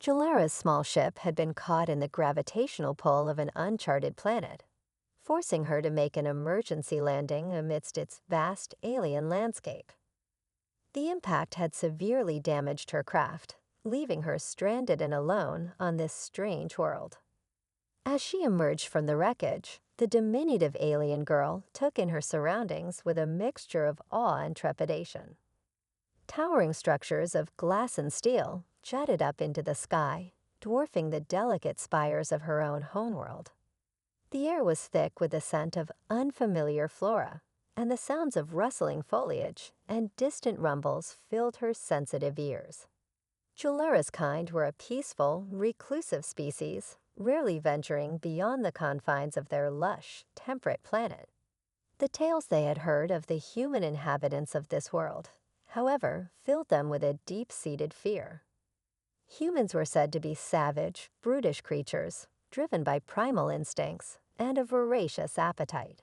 Jalara's small ship had been caught in the gravitational pull of an uncharted planet, forcing her to make an emergency landing amidst its vast alien landscape. The impact had severely damaged her craft, leaving her stranded and alone on this strange world. As she emerged from the wreckage, the diminutive alien girl took in her surroundings with a mixture of awe and trepidation. Towering structures of glass and steel jutted up into the sky, dwarfing the delicate spires of her own homeworld. The air was thick with the scent of unfamiliar flora, and the sounds of rustling foliage and distant rumbles filled her sensitive ears. Jalara's kind were a peaceful, reclusive species, rarely venturing beyond the confines of their lush, temperate planet. The tales they had heard of the human inhabitants of this world, however, filled them with a deep-seated fear. Humans were said to be savage, brutish creatures, driven by primal instincts and a voracious appetite.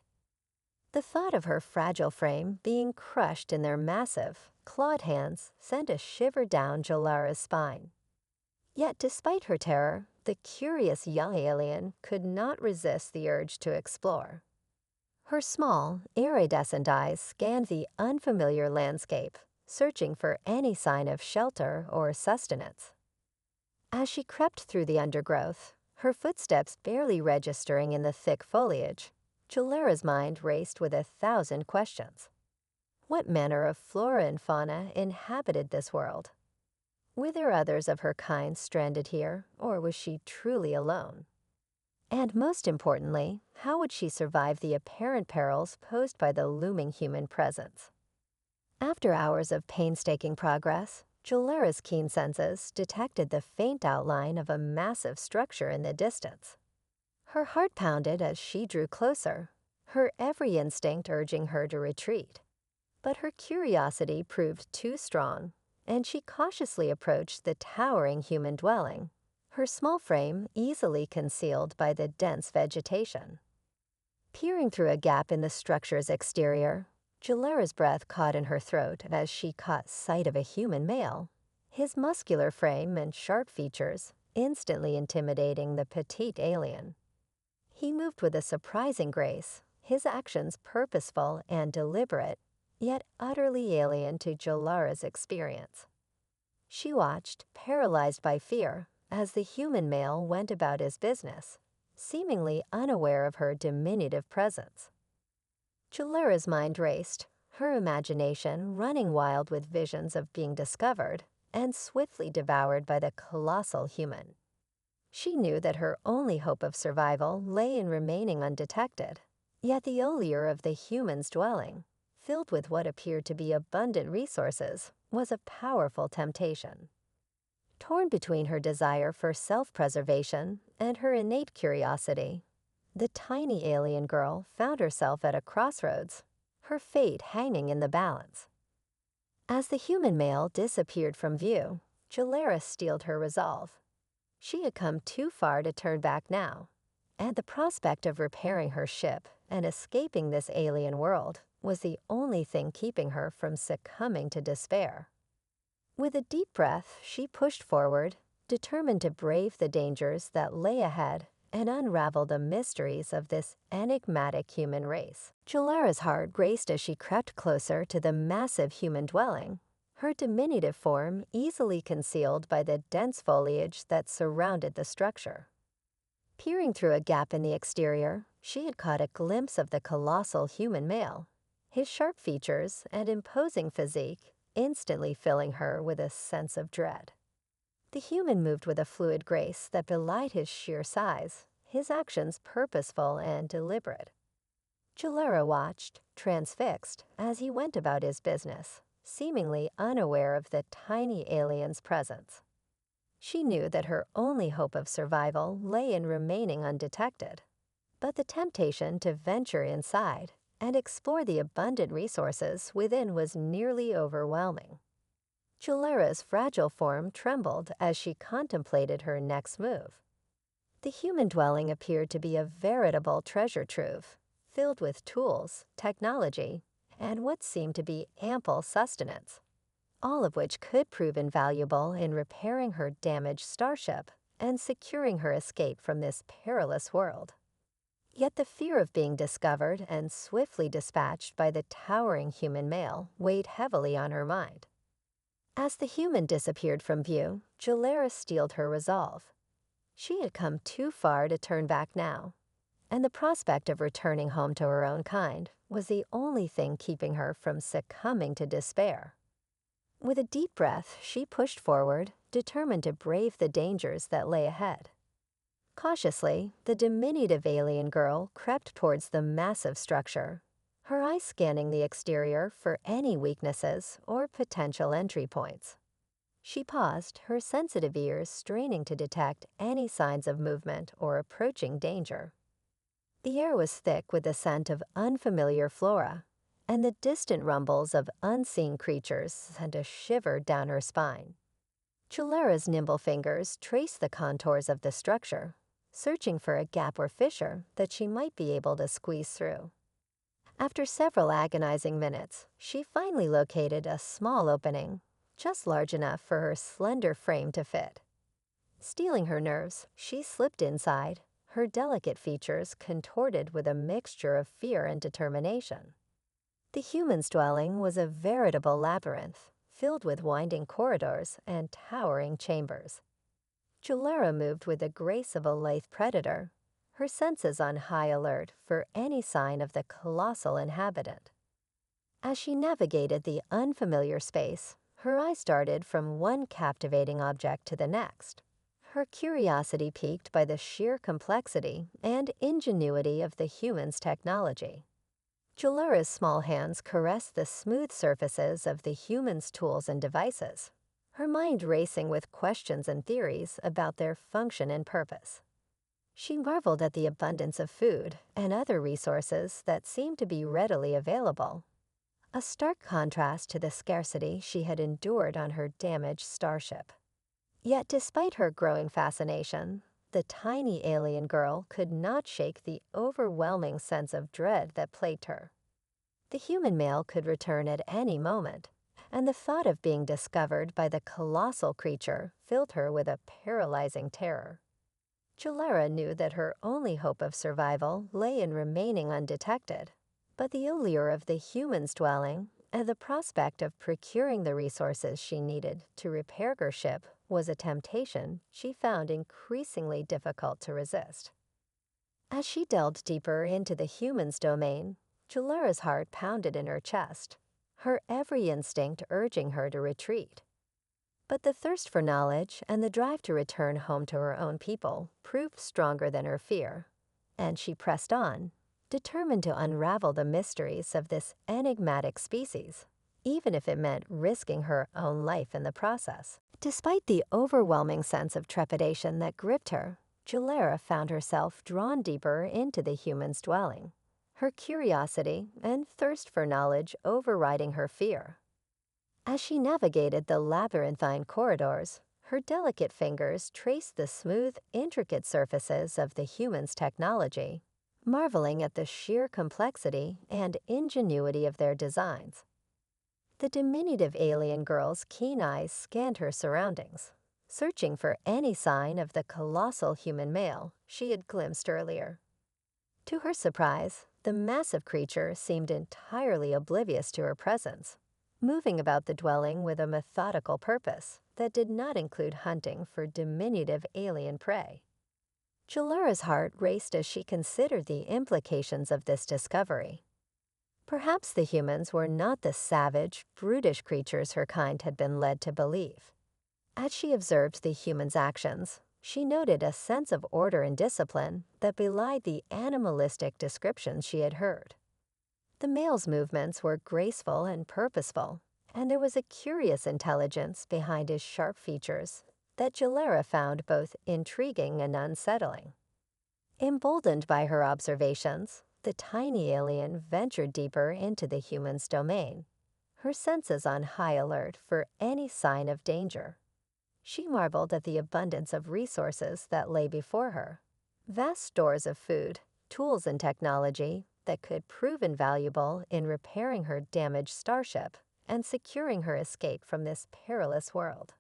The thought of her fragile frame being crushed in their massive, clawed hands sent a shiver down Jalara's spine. Yet despite her terror, the curious young alien could not resist the urge to explore. Her small, iridescent eyes scanned the unfamiliar landscape, searching for any sign of shelter or sustenance. As she crept through the undergrowth, her footsteps barely registering in the thick foliage, Jalara's mind raced with 1,000 questions. What manner of flora and fauna inhabited this world? Were there others of her kind stranded here, or was she truly alone? And most importantly, how would she survive the apparent perils posed by the looming human presence? After hours of painstaking progress, Jalara's keen senses detected the faint outline of a massive structure in the distance. Her heart pounded as she drew closer, her every instinct urging her to retreat. But her curiosity proved too strong, and she cautiously approached the towering human dwelling, her small frame easily concealed by the dense vegetation. Peering through a gap in the structure's exterior, Jalara's breath caught in her throat as she caught sight of a human male, his muscular frame and sharp features instantly intimidating the petite alien. He moved with a surprising grace, his actions purposeful and deliberate, yet utterly alien to Jalara's experience. She watched, paralyzed by fear, as the human male went about his business, seemingly unaware of her diminutive presence. Jalara's mind raced, her imagination running wild with visions of being discovered and swiftly devoured by the colossal human. She knew that her only hope of survival lay in remaining undetected, yet the allure of the human's dwelling, filled with what appeared to be abundant resources, was a powerful temptation. Torn between her desire for self-preservation and her innate curiosity, the tiny alien girl found herself at a crossroads, her fate hanging in the balance. As the human male disappeared from view, Jalara steeled her resolve. She had come too far to turn back now, and the prospect of repairing her ship and escaping this alien world was the only thing keeping her from succumbing to despair. With a deep breath, she pushed forward, determined to brave the dangers that lay ahead and unravel the mysteries of this enigmatic human race. Jalara's heart raced as she crept closer to the massive human dwelling, her diminutive form easily concealed by the dense foliage that surrounded the structure. Peering through a gap in the exterior, she had caught a glimpse of the colossal human male, his sharp features and imposing physique instantly filling her with a sense of dread. The human moved with a fluid grace that belied his sheer size, his actions purposeful and deliberate. Jalara watched, transfixed, as he went about his business, seemingly unaware of the tiny alien's presence. She knew that her only hope of survival lay in remaining undetected, but the temptation to venture inside and explore the abundant resources within was nearly overwhelming. Jalara's fragile form trembled as she contemplated her next move. The human dwelling appeared to be a veritable treasure trove, filled with tools, technology, and what seemed to be ample sustenance. all of which could prove invaluable in repairing her damaged starship and securing her escape from this perilous world. Yet the fear of being discovered and swiftly dispatched by the towering human male weighed heavily on her mind. As the human disappeared from view, Julara steeled her resolve. She had come too far to turn back now, and the prospect of returning home to her own kind was the only thing keeping her from succumbing to despair. With a deep breath, she pushed forward, determined to brave the dangers that lay ahead. Cautiously, the diminutive alien girl crept towards the massive structure, her eyes scanning the exterior for any weaknesses or potential entry points. She paused, her sensitive ears straining to detect any signs of movement or approaching danger. The air was thick with the scent of unfamiliar flora, and the distant rumbles of unseen creatures sent a shiver down her spine. Chulara's nimble fingers traced the contours of the structure, searching for a gap or fissure that she might be able to squeeze through. After several agonizing minutes, she finally located a small opening, just large enough for her slender frame to fit. Steeling her nerves, she slipped inside, her delicate features contorted with a mixture of fear and determination. The human's dwelling was a veritable labyrinth, filled with winding corridors and towering chambers. Julara moved with the grace of a lithe predator, her senses on high alert for any sign of the colossal inhabitant. As she navigated the unfamiliar space, her eyes darted from one captivating object to the next, her curiosity piqued by the sheer complexity and ingenuity of the human's technology. Julara's small hands caressed the smooth surfaces of the human's tools and devices, her mind racing with questions and theories about their function and purpose. She marveled at the abundance of food and other resources that seemed to be readily available, a stark contrast to the scarcity she had endured on her damaged starship. Yet despite her growing fascination, the tiny alien girl could not shake the overwhelming sense of dread that plagued her. The human male could return at any moment, and the thought of being discovered by the colossal creature filled her with a paralyzing terror. Julara knew that her only hope of survival lay in remaining undetected, but the allure of the human's dwelling and the prospect of procuring the resources she needed to repair her ship was a temptation she found increasingly difficult to resist. As she delved deeper into the human's domain, Julara's heart pounded in her chest, her every instinct urging her to retreat. But the thirst for knowledge and the drive to return home to her own people proved stronger than her fear, and she pressed on, determined to unravel the mysteries of this enigmatic species, even if it meant risking her own life in the process. Despite the overwhelming sense of trepidation that gripped her, Julara found herself drawn deeper into the human's dwelling, her curiosity and thirst for knowledge overriding her fear. As she navigated the labyrinthine corridors, her delicate fingers traced the smooth, intricate surfaces of the human's technology, marveling at the sheer complexity and ingenuity of their designs. The diminutive alien girl's keen eyes scanned her surroundings, searching for any sign of the colossal human male she had glimpsed earlier. To her surprise, the massive creature seemed entirely oblivious to her presence, moving about the dwelling with a methodical purpose that did not include hunting for diminutive alien prey. Julara's heart raced as she considered the implications of this discovery. Perhaps the humans were not the savage, brutish creatures her kind had been led to believe. As she observed the humans' actions, she noted a sense of order and discipline that belied the animalistic descriptions she had heard. The male's movements were graceful and purposeful, and there was a curious intelligence behind his sharp features that Julara found both intriguing and unsettling. Emboldened by her observations, the tiny alien ventured deeper into the human's domain, her senses on high alert for any sign of danger. She marveled at the abundance of resources that lay before her, vast stores of food, tools, and technology that could prove invaluable in repairing her damaged starship and securing her escape from this perilous world.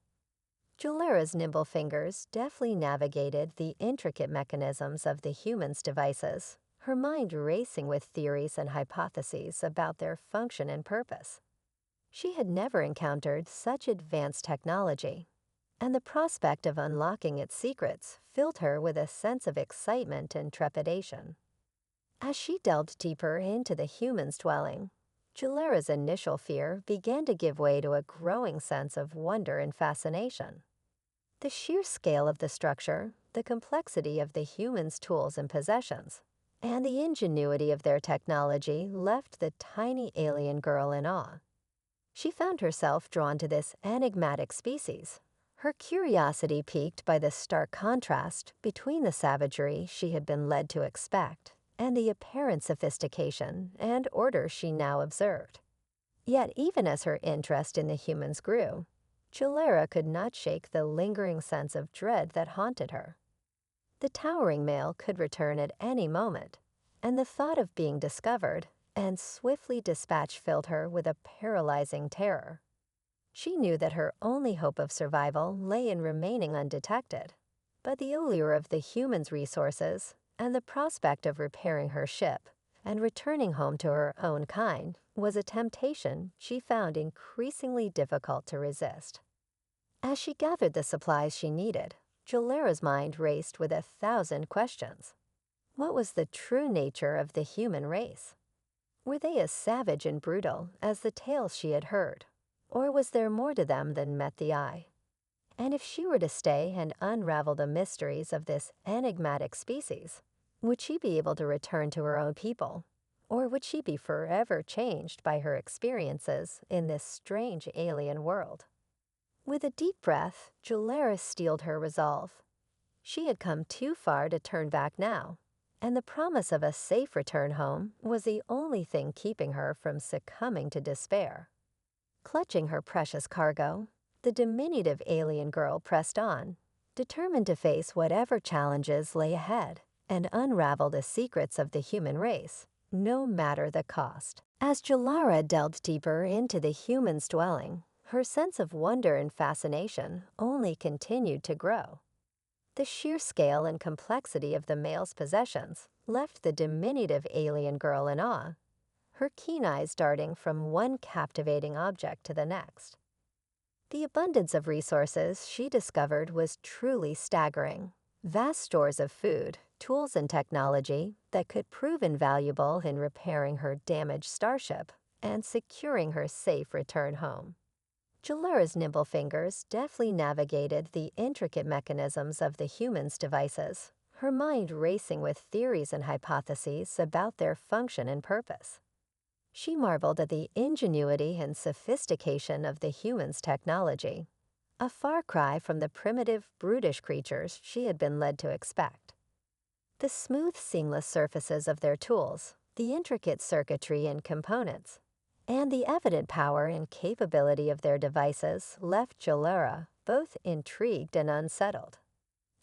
Julera's nimble fingers deftly navigated the intricate mechanisms of the human's devices, her mind racing with theories and hypotheses about their function and purpose. She had never encountered such advanced technology, and the prospect of unlocking its secrets filled her with a sense of excitement and trepidation. As she delved deeper into the human's dwelling, Julera's initial fear began to give way to a growing sense of wonder and fascination. The sheer scale of the structure, the complexity of the human's tools and possessions, and the ingenuity of their technology left the tiny alien girl in awe. She found herself drawn to this enigmatic species, her curiosity piqued by the stark contrast between the savagery she had been led to expect and the apparent sophistication and order she now observed. Yet even as her interest in the humans grew, Julera could not shake the lingering sense of dread that haunted her. The towering male could return at any moment, and the thought of being discovered and swiftly dispatched filled her with a paralyzing terror. She knew that her only hope of survival lay in remaining undetected, but the allure of the human's resources and the prospect of repairing her ship and returning home to her own kind was a temptation she found increasingly difficult to resist. As she gathered the supplies she needed, Julera's mind raced with 1,000 questions. What was the true nature of the human race? Were they as savage and brutal as the tales she had heard, or was there more to them than met the eye? And if she were to stay and unravel the mysteries of this enigmatic species, would she be able to return to her own people, or would she be forever changed by her experiences in this strange alien world? With a deep breath, Julera steeled her resolve. She had come too far to turn back now, and the promise of a safe return home was the only thing keeping her from succumbing to despair. Clutching her precious cargo, the diminutive alien girl pressed on, determined to face whatever challenges lay ahead and unravel the secrets of the human race, no matter the cost. As Julera delved deeper into the human's dwelling, her sense of wonder and fascination only continued to grow. The sheer scale and complexity of the male's possessions left the diminutive alien girl in awe, her keen eyes darting from one captivating object to the next. The abundance of resources she discovered was truly staggering. Vast stores of food, tools, and technology that could prove invaluable in repairing her damaged starship and securing her safe return home. Julera's nimble fingers deftly navigated the intricate mechanisms of the human's devices, her mind racing with theories and hypotheses about their function and purpose. She marveled at the ingenuity and sophistication of the human's technology, a far cry from the primitive, brutish creatures she had been led to expect. The smooth, seamless surfaces of their tools, the intricate circuitry and components, and the evident power and capability of their devices left Julera both intrigued and unsettled.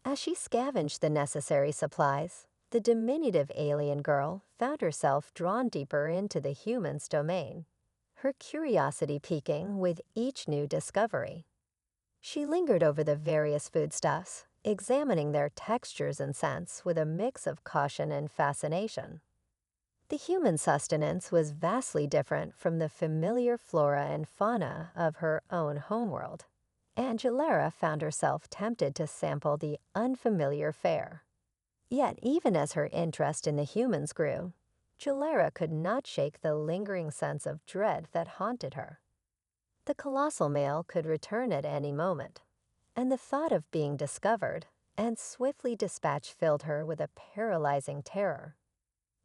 As she scavenged the necessary supplies, the diminutive alien girl found herself drawn deeper into the human's domain, her curiosity piquing with each new discovery. She lingered over the various foodstuffs, examining their textures and scents with a mix of caution and fascination. The human sustenance was vastly different from the familiar flora and fauna of her own homeworld, and Julera found herself tempted to sample the unfamiliar fare. Yet even as her interest in the humans grew, Julera could not shake the lingering sense of dread that haunted her. The colossal male could return at any moment, and the thought of being discovered and swiftly dispatched filled her with a paralyzing terror.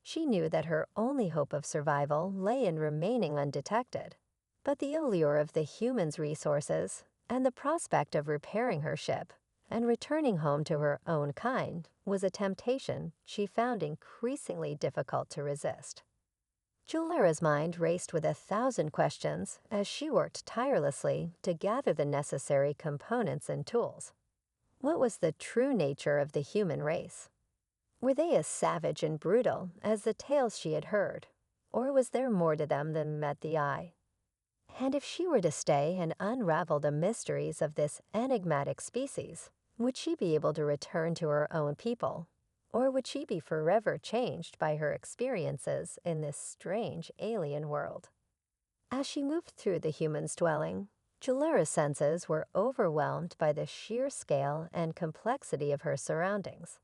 She knew that her only hope of survival lay in remaining undetected, but the allure of the human's resources and the prospect of repairing her ship and returning home to her own kind was a temptation she found increasingly difficult to resist. Julera's mind raced with 1,000 questions as she worked tirelessly to gather the necessary components and tools. What was the true nature of the human race? Were they as savage and brutal as the tales she had heard, or was there more to them than met the eye? And if she were to stay and unravel the mysteries of this enigmatic species, would she be able to return to her own people? Or would she be forever changed by her experiences in this strange alien world? As she moved through the human's dwelling, Julura's senses were overwhelmed by the sheer scale and complexity of her surroundings.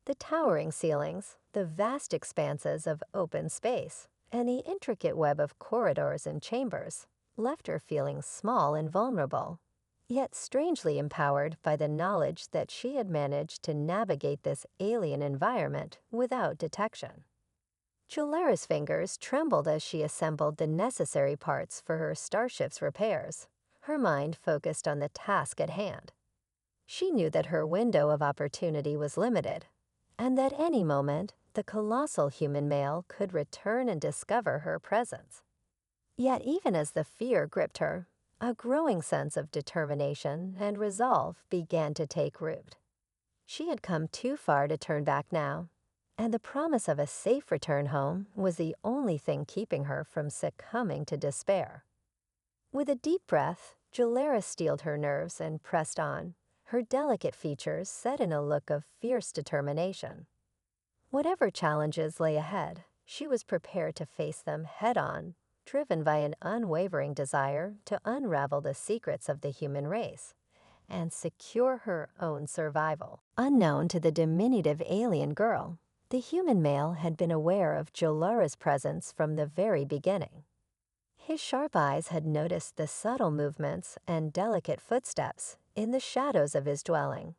The towering ceilings, the vast expanses of open space, and the intricate web of corridors and chambers left her feeling small and vulnerable, yet strangely empowered by the knowledge that she had managed to navigate this alien environment without detection. Julura's fingers trembled as she assembled the necessary parts for her starship's repairs, her mind focused on the task at hand. She knew that her window of opportunity was limited, and that any moment the colossal human male could return and discover her presence. Yet even as the fear gripped her, a growing sense of determination and resolve began to take root. She had come too far to turn back now, and the promise of a safe return home was the only thing keeping her from succumbing to despair. With a deep breath, Julura steeled her nerves and pressed on, her delicate features set in a look of fierce determination. Whatever challenges lay ahead, she was prepared to face them head-on, driven by an unwavering desire to unravel the secrets of the human race and secure her own survival. Unknown to the diminutive alien girl, the human male had been aware of Julura's presence from the very beginning. His sharp eyes had noticed the subtle movements and delicate footsteps in the shadows of his dwelling,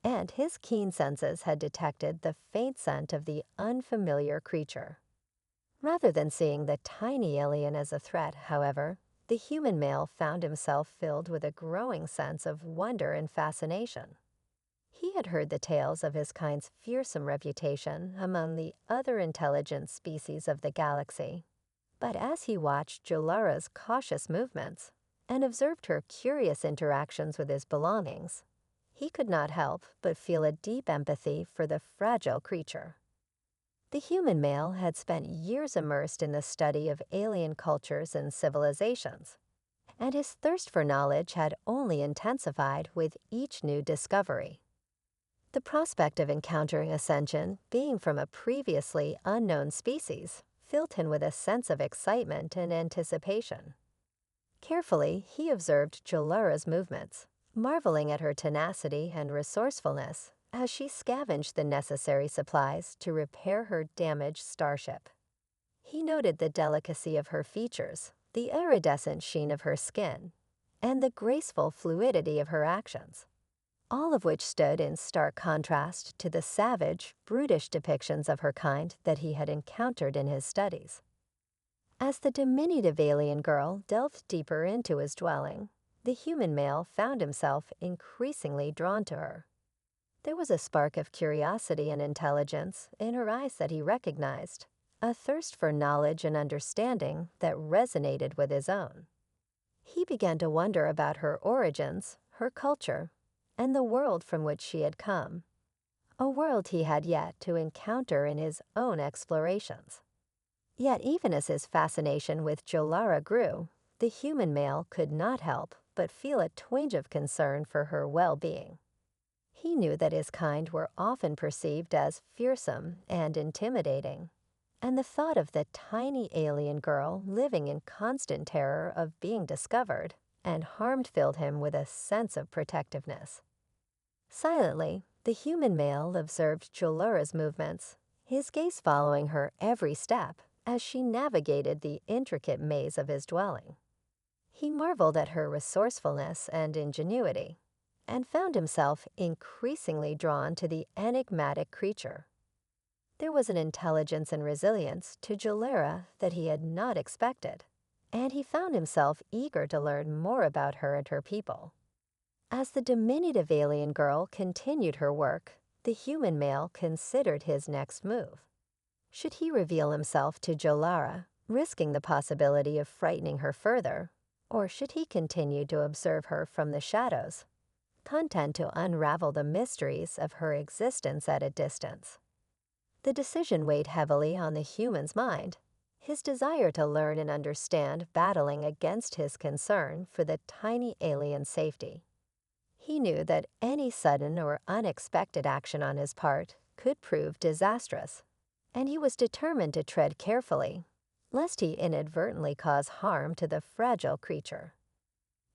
and his keen senses had detected the faint scent of the unfamiliar creature. Rather than seeing the tiny alien as a threat, however, the human male found himself filled with a growing sense of wonder and fascination. He had heard the tales of his kind's fearsome reputation among the other intelligent species of the galaxy. But as he watched Julura's cautious movements and observed her curious interactions with his belongings, he could not help but feel a deep empathy for the fragile creature. The human male had spent years immersed in the study of alien cultures and civilizations, and his thirst for knowledge had only intensified with each new discovery. The prospect of encountering a sentient being from a previously unknown species filled him with a sense of excitement and anticipation. Carefully, he observed Julura's movements, marveling at her tenacity and resourcefulness as she scavenged the necessary supplies to repair her damaged starship. He noted the delicacy of her features, the iridescent sheen of her skin, and the graceful fluidity of her actions, all of which stood in stark contrast to the savage, brutish depictions of her kind that he had encountered in his studies. As the diminutive alien girl delved deeper into his dwelling, the human male found himself increasingly drawn to her. There was a spark of curiosity and intelligence in her eyes that he recognized, a thirst for knowledge and understanding that resonated with his own. He began to wonder about her origins, her culture, and the world from which she had come, a world he had yet to encounter in his own explorations. Yet even as his fascination with Julura grew, the human male could not help but feel a twinge of concern for her well-being. He knew that his kind were often perceived as fearsome and intimidating, and the thought of the tiny alien girl living in constant terror of being discovered and harmed filled him with a sense of protectiveness. Silently, the human male observed Julura's movements, his gaze following her every step as she navigated the intricate maze of his dwelling. He marveled at her resourcefulness and ingenuity, and found himself increasingly drawn to the enigmatic creature. There was an intelligence and resilience to Julura that he had not expected, and he found himself eager to learn more about her and her people. As the diminutive alien girl continued her work, the human male considered his next move. Should he reveal himself to Julura, risking the possibility of frightening her further, or should he continue to observe her from the shadows, content to unravel the mysteries of her existence at a distance? The decision weighed heavily on the human's mind, his desire to learn and understand battling against his concern for the tiny alien's safety. He knew that any sudden or unexpected action on his part could prove disastrous, and he was determined to tread carefully, lest he inadvertently cause harm to the fragile creature.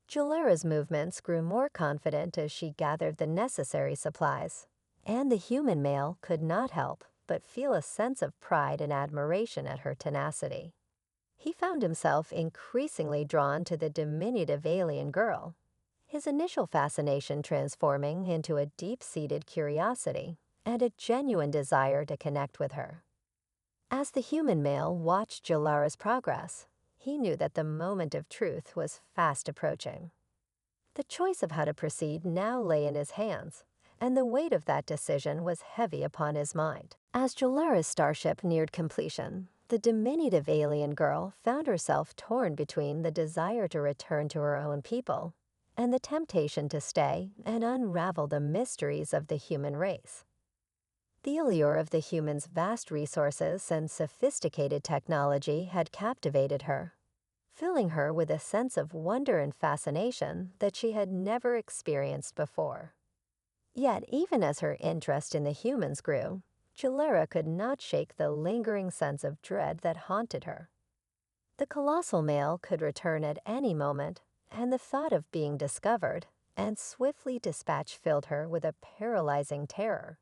Julara's movements grew more confident as she gathered the necessary supplies, and the human male could not help but feel a sense of pride and admiration at her tenacity. He found himself increasingly drawn to the diminutive alien girl, his initial fascination transforming into a deep-seated curiosity and a genuine desire to connect with her. As the human male watched Julara's progress, he knew that the moment of truth was fast approaching. The choice of how to proceed now lay in his hands, and the weight of that decision was heavy upon his mind. As Julara's starship neared completion, the diminutive alien girl found herself torn between the desire to return to her own people and the temptation to stay and unravel the mysteries of the human race. The allure of the humans' vast resources and sophisticated technology had captivated her, filling her with a sense of wonder and fascination that she had never experienced before. Yet, even as her interest in the humans grew, Julara could not shake the lingering sense of dread that haunted her. The colossal male could return at any moment, and the thought of being discovered and swiftly dispatched filled her with a paralyzing terror.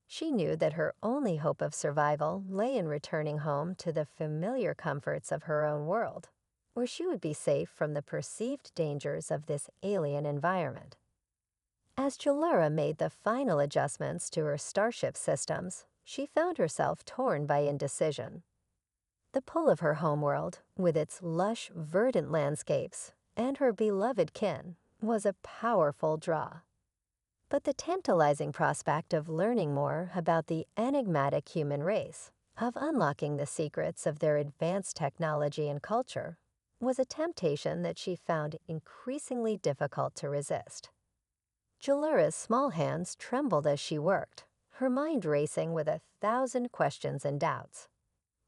She knew that her only hope of survival lay in returning home to the familiar comforts of her own world, where she would be safe from the perceived dangers of this alien environment. As Julara made the final adjustments to her starship systems, she found herself torn by indecision. The pull of her homeworld, with its lush, verdant landscapes, and her beloved kin, was a powerful draw. But the tantalizing prospect of learning more about the enigmatic human race, of unlocking the secrets of their advanced technology and culture, was a temptation that she found increasingly difficult to resist. Julara's small hands trembled as she worked, her mind racing with 1,000 questions and doubts.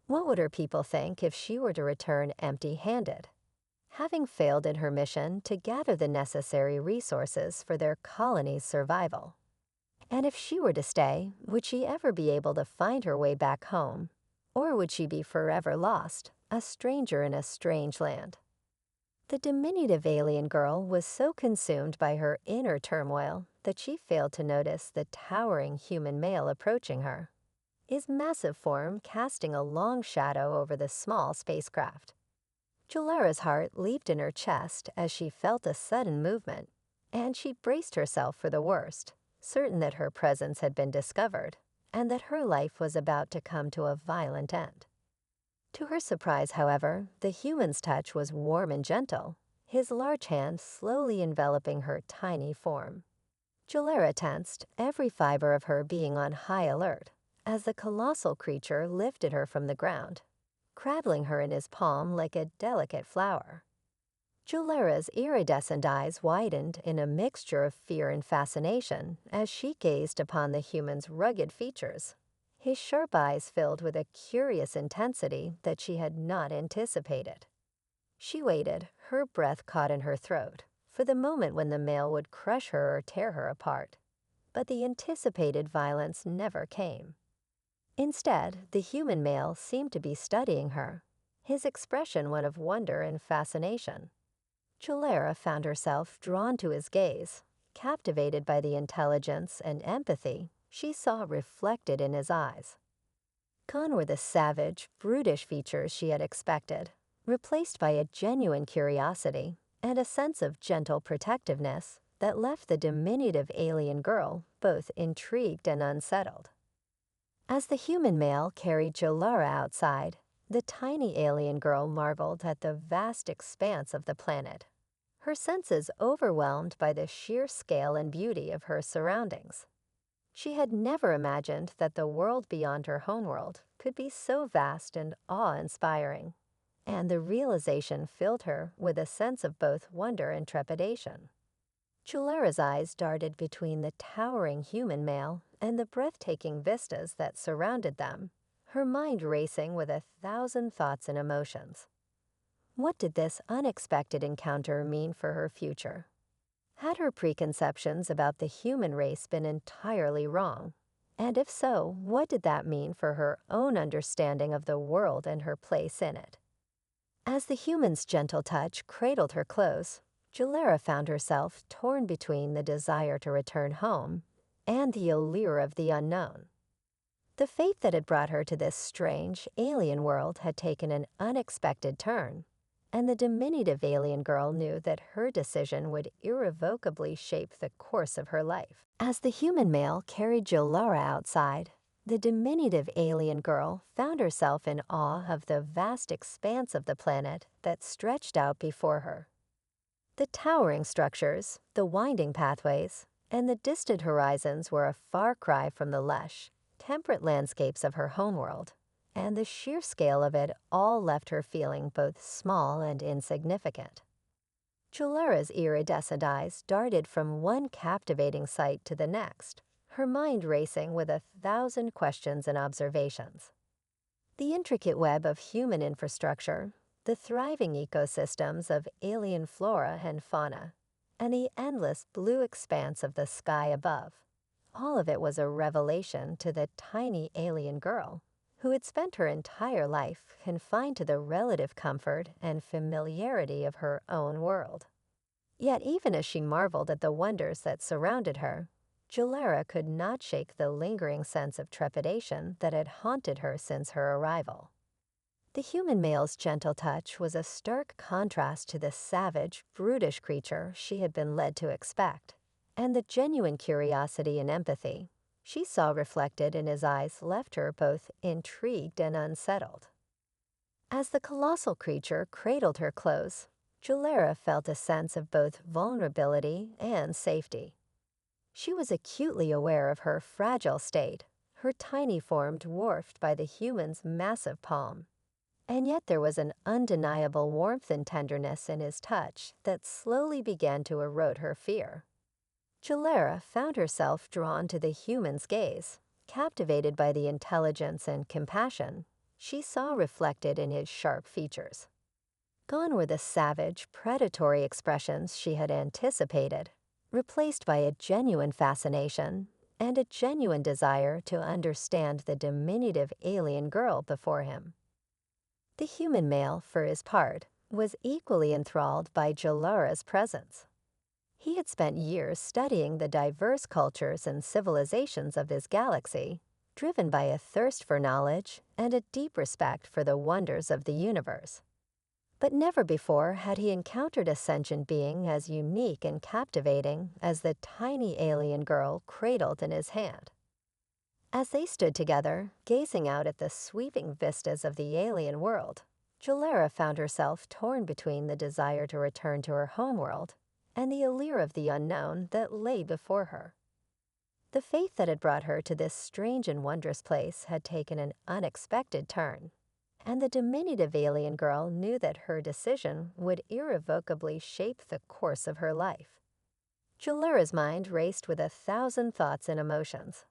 What would her people think if she were to return empty-handed, having failed in her mission to gather the necessary resources for their colony's survival? And if she were to stay, would she ever be able to find her way back home, or would she be forever lost, a stranger in a strange land? The diminutive alien girl was so consumed by her inner turmoil that she failed to notice the towering human male approaching her, his massive form casting a long shadow over the small spacecraft. Julara's heart leaped in her chest as she felt a sudden movement, and she braced herself for the worst, certain that her presence had been discovered and that her life was about to come to a violent end. To her surprise, however, the human's touch was warm and gentle, his large hand slowly enveloping her tiny form. Julara tensed, every fiber of her being on high alert, as the colossal creature lifted her from the ground, cradling her in his palm like a delicate flower. Julara's iridescent eyes widened in a mixture of fear and fascination as she gazed upon the human's rugged features, his sharp eyes filled with a curious intensity that she had not anticipated. She waited, her breath caught in her throat, for the moment when the male would crush her or tear her apart. But the anticipated violence never came. Instead, the human male seemed to be studying her, his expression one of wonder and fascination. Julara found herself drawn to his gaze, captivated by the intelligence and empathy she saw reflected in his eyes. Gone were the savage, brutish features she had expected, replaced by a genuine curiosity and a sense of gentle protectiveness that left the diminutive alien girl both intrigued and unsettled. As the human male carried Julara outside, the tiny alien girl marveled at the vast expanse of the planet, her senses overwhelmed by the sheer scale and beauty of her surroundings. She had never imagined that the world beyond her homeworld could be so vast and awe-inspiring, and the realization filled her with a sense of both wonder and trepidation. Julara's eyes darted between the towering human male and the breathtaking vistas that surrounded them, her mind racing with 1,000 thoughts and emotions. What did this unexpected encounter mean for her future? Had her preconceptions about the human race been entirely wrong? And if so, what did that mean for her own understanding of the world and her place in it? As the human's gentle touch cradled her close, Jalera found herself torn between the desire to return home and the allure of the unknown. The fate that had brought her to this strange, alien world had taken an unexpected turn, and the diminutive alien girl knew that her decision would irrevocably shape the course of her life. As the human male carried Jalera outside, the diminutive alien girl found herself in awe of the vast expanse of the planet that stretched out before her. The towering structures, the winding pathways, and the distant horizons were a far cry from the lush, temperate landscapes of her homeworld, and the sheer scale of it all left her feeling both small and insignificant. Jalera's iridescent eyes darted from one captivating sight to the next, her mind racing with 1,000 questions and observations. The intricate web of human infrastructure, the thriving ecosystems of alien flora and fauna, and the endless blue expanse of the sky above, all of it was a revelation to the tiny alien girl, who had spent her entire life confined to the relative comfort and familiarity of her own world. Yet even as she marveled at the wonders that surrounded her, Jalera could not shake the lingering sense of trepidation that had haunted her since her arrival. The human male's gentle touch was a stark contrast to the savage, brutish creature she had been led to expect, and the genuine curiosity and empathy she saw reflected in his eyes left her both intrigued and unsettled. As the colossal creature cradled her close, Jalera felt a sense of both vulnerability and safety. She was acutely aware of her fragile state, her tiny form dwarfed by the human's massive palm. And yet there was an undeniable warmth and tenderness in his touch that slowly began to erode her fear. Jalera found herself drawn to the human's gaze, captivated by the intelligence and compassion she saw reflected in his sharp features. Gone were the savage, predatory expressions she had anticipated, replaced by a genuine fascination and a genuine desire to understand the diminutive alien girl before him. The human male, for his part, was equally enthralled by Jalera's presence. He had spent years studying the diverse cultures and civilizations of his galaxy, driven by a thirst for knowledge and a deep respect for the wonders of the universe. But never before had he encountered a sentient being as unique and captivating as the tiny alien girl cradled in his hand. As they stood together, gazing out at the sweeping vistas of the alien world, Jalera found herself torn between the desire to return to her homeworld and the allure of the unknown that lay before her. The fate that had brought her to this strange and wondrous place had taken an unexpected turn, and the diminutive alien girl knew that her decision would irrevocably shape the course of her life. Jalera's mind raced with 1,000 thoughts and emotions.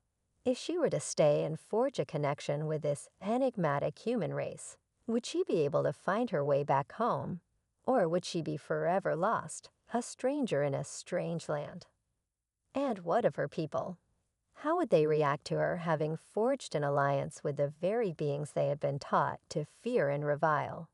If she were to stay and forge a connection with this enigmatic human race, would she be able to find her way back home, or would she be forever lost, a stranger in a strange land? And what of her people? How would they react to her having forged an alliance with the very beings they had been taught to fear and revile?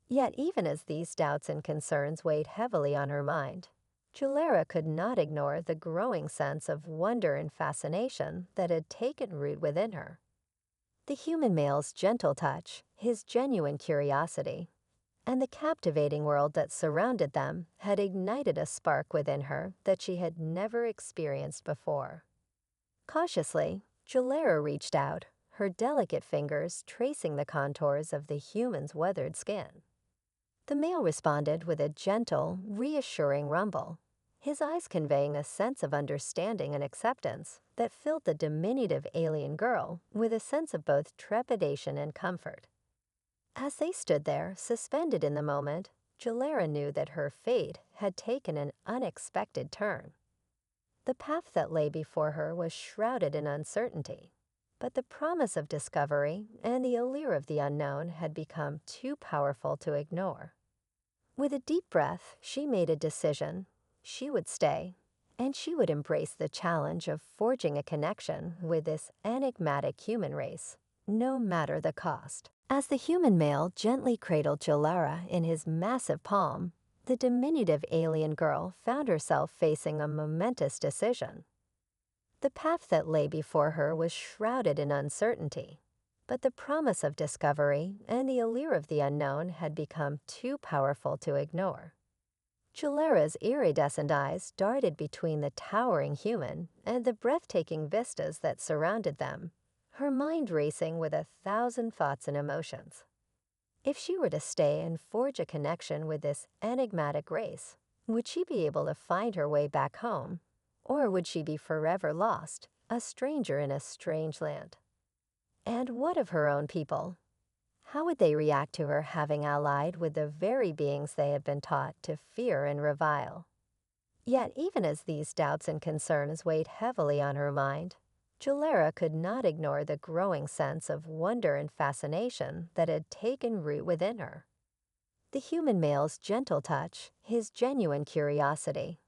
Yet even as these doubts and concerns weighed heavily on her mind, Jalera could not ignore the growing sense of wonder and fascination that had taken root within her. The human male's gentle touch, his genuine curiosity, and the captivating world that surrounded them had ignited a spark within her that she had never experienced before. Cautiously, Jalera reached out, her delicate fingers tracing the contours of the human's weathered skin. The male responded with a gentle, reassuring rumble, his eyes conveying a sense of understanding and acceptance that filled the diminutive alien girl with a sense of both trepidation and comfort. As they stood there, suspended in the moment, Jalera knew that her fate had taken an unexpected turn. The path that lay before her was shrouded in uncertainty, but the promise of discovery and the allure of the unknown had become too powerful to ignore. With a deep breath, she made a decision. She would stay, and she would embrace the challenge of forging a connection with this enigmatic human race, no matter the cost. As the human male gently cradled Jalara in his massive palm, the diminutive alien girl found herself facing a momentous decision. The path that lay before her was shrouded in uncertainty, but the promise of discovery and the allure of the unknown had become too powerful to ignore. Jalara's iridescent eyes darted between the towering human and the breathtaking vistas that surrounded them, her mind racing with 1,000 thoughts and emotions. If she were to stay and forge a connection with this enigmatic race, would she be able to find her way back home, or would she be forever lost, a stranger in a strange land? And what of her own people? How would they react to her having allied with the very beings they had been taught to fear and revile? Yet even as these doubts and concerns weighed heavily on her mind, Jalara could not ignore the growing sense of wonder and fascination that had taken root within her. The human male's gentle touch, his genuine curiosity,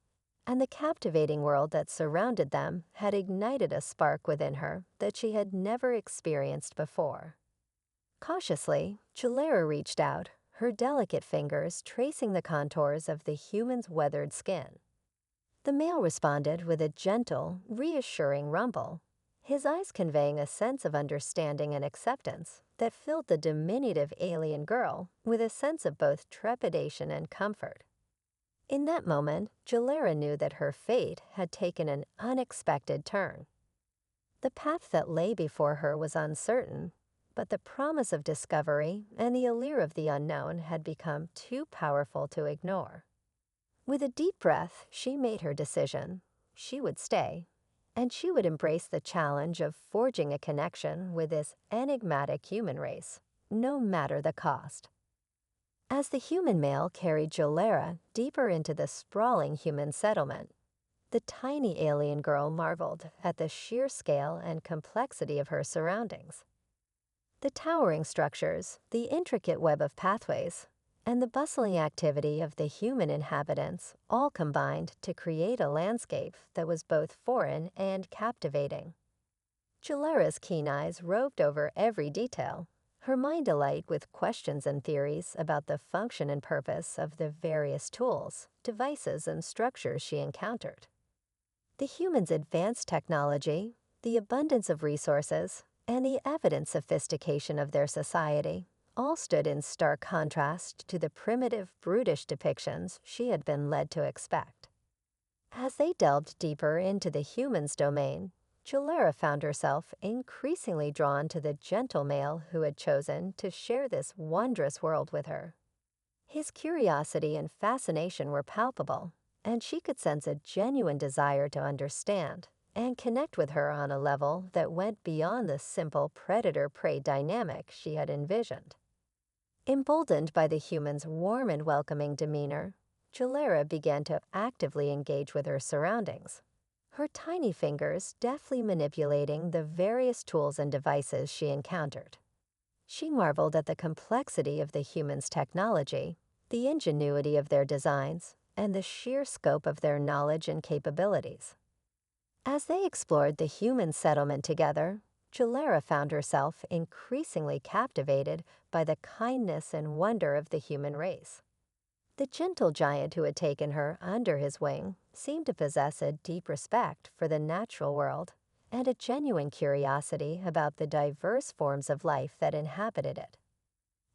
and the captivating world that surrounded them had ignited a spark within her that she had never experienced before. Cautiously, Jalara reached out, her delicate fingers tracing the contours of the human's weathered skin. The male responded with a gentle, reassuring rumble, his eyes conveying a sense of understanding and acceptance that filled the diminutive alien girl with a sense of both trepidation and comfort. In that moment, Jalara knew that her fate had taken an unexpected turn. The path that lay before her was uncertain, but the promise of discovery and the allure of the unknown had become too powerful to ignore. With a deep breath, she made her decision. She would stay, and she would embrace the challenge of forging a connection with this enigmatic human race, no matter the cost. As the human male carried Jalara deeper into the sprawling human settlement, the tiny alien girl marveled at the sheer scale and complexity of her surroundings. The towering structures, the intricate web of pathways, and the bustling activity of the human inhabitants all combined to create a landscape that was both foreign and captivating. Jalara's keen eyes roved over every detail, her mind alight with questions and theories about the function and purpose of the various tools, devices, and structures she encountered. The humans' advanced technology, the abundance of resources, and the evident sophistication of their society all stood in stark contrast to the primitive, brutish depictions she had been led to expect. As they delved deeper into the human's domain, Jalara found herself increasingly drawn to the gentle male who had chosen to share this wondrous world with her. His curiosity and fascination were palpable, and she could sense a genuine desire to understand and connect with her on a level that went beyond the simple predator-prey dynamic she had envisioned. Emboldened by the human's warm and welcoming demeanor, Jalara began to actively engage with her surroundings, her tiny fingers deftly manipulating the various tools and devices she encountered. She marveled at the complexity of the human's technology, the ingenuity of their designs, and the sheer scope of their knowledge and capabilities. As they explored the human settlement together, Jalara found herself increasingly captivated by the kindness and wonder of the human race. The gentle giant who had taken her under his wing seemed to possess a deep respect for the natural world and a genuine curiosity about the diverse forms of life that inhabited it.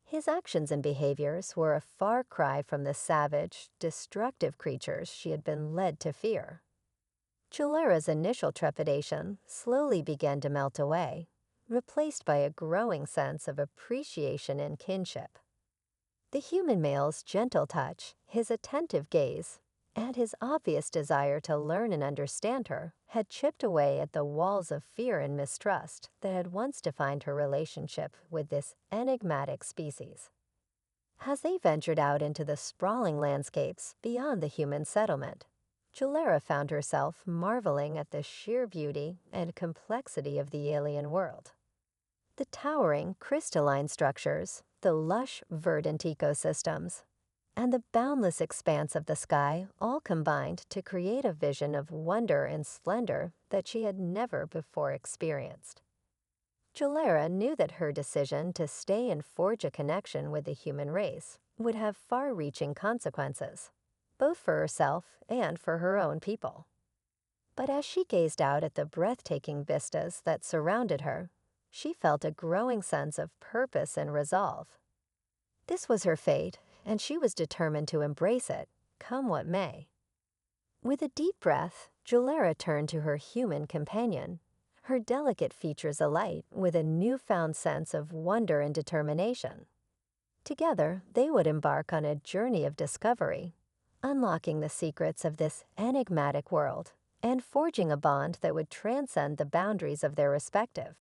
His actions and behaviors were a far cry from the savage, destructive creatures she had been led to fear. Jalara's initial trepidation slowly began to melt away, replaced by a growing sense of appreciation and kinship. The human male's gentle touch, his attentive gaze, and his obvious desire to learn and understand her had chipped away at the walls of fear and mistrust that had once defined her relationship with this enigmatic species. As they ventured out into the sprawling landscapes beyond the human settlement, Jalera found herself marveling at the sheer beauty and complexity of the alien world. The towering crystalline structures, the lush verdant ecosystems, and the boundless expanse of the sky all combined to create a vision of wonder and splendor that she had never before experienced. Jalera knew that her decision to stay and forge a connection with the human race would have far-reaching consequences, both for herself and for her own people. But as she gazed out at the breathtaking vistas that surrounded her, she felt a growing sense of purpose and resolve. This was her fate, and she was determined to embrace it, come what may. With a deep breath, Jalera turned to her human companion, her delicate features alight with a newfound sense of wonder and determination. Together, they would embark on a journey of discovery, unlocking the secrets of this enigmatic world and forging a bond that would transcend the boundaries of their respective